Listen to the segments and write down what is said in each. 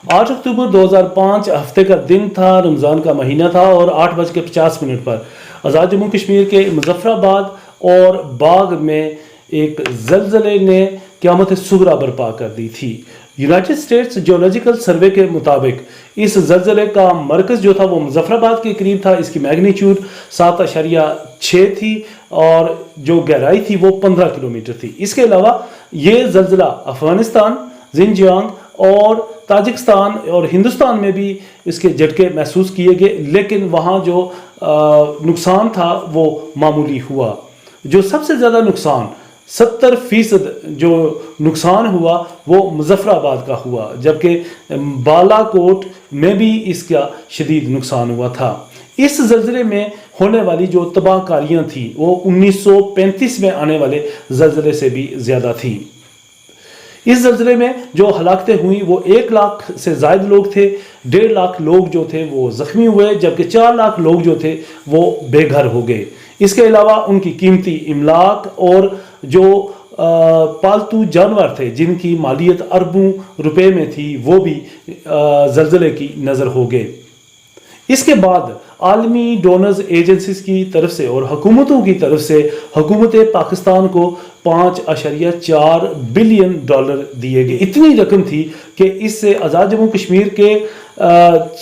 8 अक्टूबर 2005 हफ्ते का दिन था, रमज़ान का महीना था और 8:50 पर आज़ाद जम्मू कश्मीर के मुजफ्फराबाद और बाग में एक ज़लज़ले ने क़यामत सुगरा बर्पा कर दी थी। यूनाइटेड स्टेट्स जियोलॉजिकल सर्वे के मुताबिक इस ज़लज़ले का मरकज़ जो था वो मुजफ्फराबाद के करीब था। इसकी मैग्नीट्यूड 7.6 थी और जो गहराई थी वो 15 किलोमीटर थी। इसके अलावा ये ज़लज़ला अफ़गानिस्तान, ज़िंजियांग और ताजिकिस्तान और हिंदुस्तान में भी इसके झटके महसूस किए गए, लेकिन वहाँ जो नुकसान था वो मामूली हुआ। जो सबसे ज़्यादा नुकसान 70% जो नुकसान हुआ वो मुजफ्फराबाद का हुआ, जबकि बालाकोट में भी इसका शदीद नुकसान हुआ था। इस ज़लज़ले में होने वाली जो तबाहकारियाँ थी वो 1935 में आने वाले ज़लज़ले से भी ज़्यादा थी। इस ज़लज़ले में जो हलाकतें हुई वो 1 लाख से ज़ायद लोग थे। 1.5 लाख लोग जो थे वो ज़ख्मी हुए, जबकि 4 लाख लोग जो थे वो बेघर हो गए। इसके अलावा उनकी कीमती इमलाक और जो पालतू जानवर थे जिनकी मालियत अरबों रुपए में थी वो भी ज़लज़ले की नज़र हो गए। इसके बाद आलमी डोनर्स एजेंसीज की तरफ से और हुकूमतों की तरफ से हुकूमत पाकिस्तान को $5.4 बिलियन दिए गए। इतनी रकम थी कि इससे आज़ाद जम्मू कश्मीर के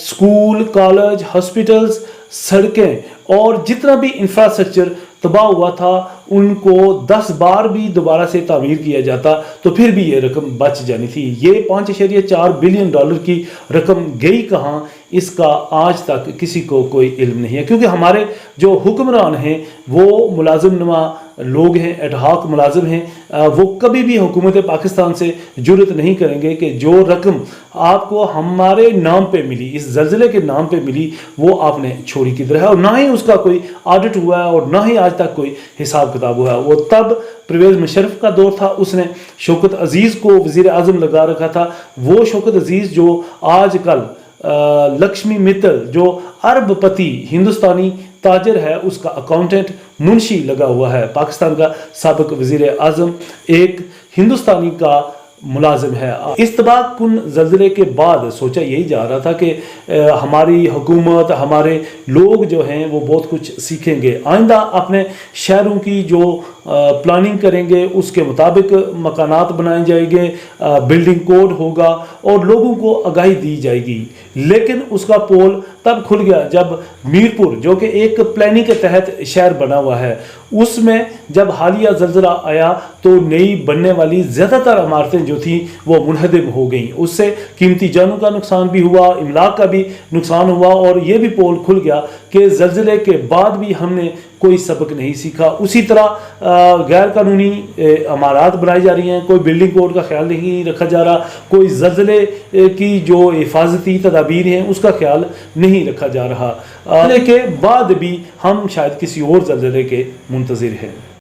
स्कूल, कॉलेज, हॉस्पिटल्स, सड़कें और जितना भी इंफ्रास्ट्रक्चर तबाह हुआ था उनको 10 बार भी दोबारा से तामीर किया जाता तो फिर भी ये रकम बच जानी थी। ये $5.4 बिलियन की रकम गई कहाँ, इसका आज तक किसी को कोई इल्म नहीं है, क्योंकि हमारे जो हुक्मरान हैं वो मुलाजिम नुमा लोग हैं, एडहॉक मुलाजिम हैं। वो कभी भी हुकूमत पाकिस्तान से जुर्रत नहीं करेंगे कि जो रकम आपको हमारे नाम पे मिली, इस ज़लज़ले के नाम पे मिली, वो आपने छोड़ी किधर है। और ना ही उसका कोई ऑडिट हुआ है और ना ही आज तक कोई हिसाब किताब हुआ है। वो तब परवेज़ मुशर्रफ का दौर था, उसने शौकत अजीज़ को वज़ीर आज़म लगा रखा था। वो शौकत अजीज़ जो आज कल लक्ष्मी मित्तल जो अरबपति हिंदुस्तानी ताजर है उसका अकाउंटेंट मुंशी लगा हुआ है। पाकिस्तान का साबिक वज़ीर आज़म एक हिंदुस्तानी का मुलाजिम है। इस तबाहकुन ज़लज़ले के बाद सोचा यही जा रहा था कि हमारी हुकूमत, हमारे लोग जो हैं वो बहुत कुछ सीखेंगे, आइंदा अपने शहरों की जो प्लानिंग करेंगे उसके मुताबिक मकानात बनाए जाएंगे, बिल्डिंग कोड होगा और लोगों को आगाही दी जाएगी। लेकिन उसका पोल तब खुल गया जब मीरपुर, जो कि एक प्लानिंग के तहत शहर बना हुआ है, उसमें जब हालिया ज़लज़ला आया तो नई बनने वाली ज़्यादातर इमारतें जो थी वो मुनहदम हो गई। उससे कीमती जानों का नुकसान भी हुआ, इमलाक का भी नुकसान हुआ और ये भी पोल खुल गया कि ज़लज़ले के बाद भी हमने कोई सबक नहीं सीखा। उसी तरह गैर कानूनी इमारत बनाई जा रही हैं, कोई बिल्डिंग कोड का ख्याल नहीं रखा जा रहा, कोई ज़लज़ले की जो हिफाजती तदाबीर हैं उसका ख्याल नहीं रखा जा रहा। के बाद भी हम शायद किसी और ज़लज़ले के मुंतज़िर हैं।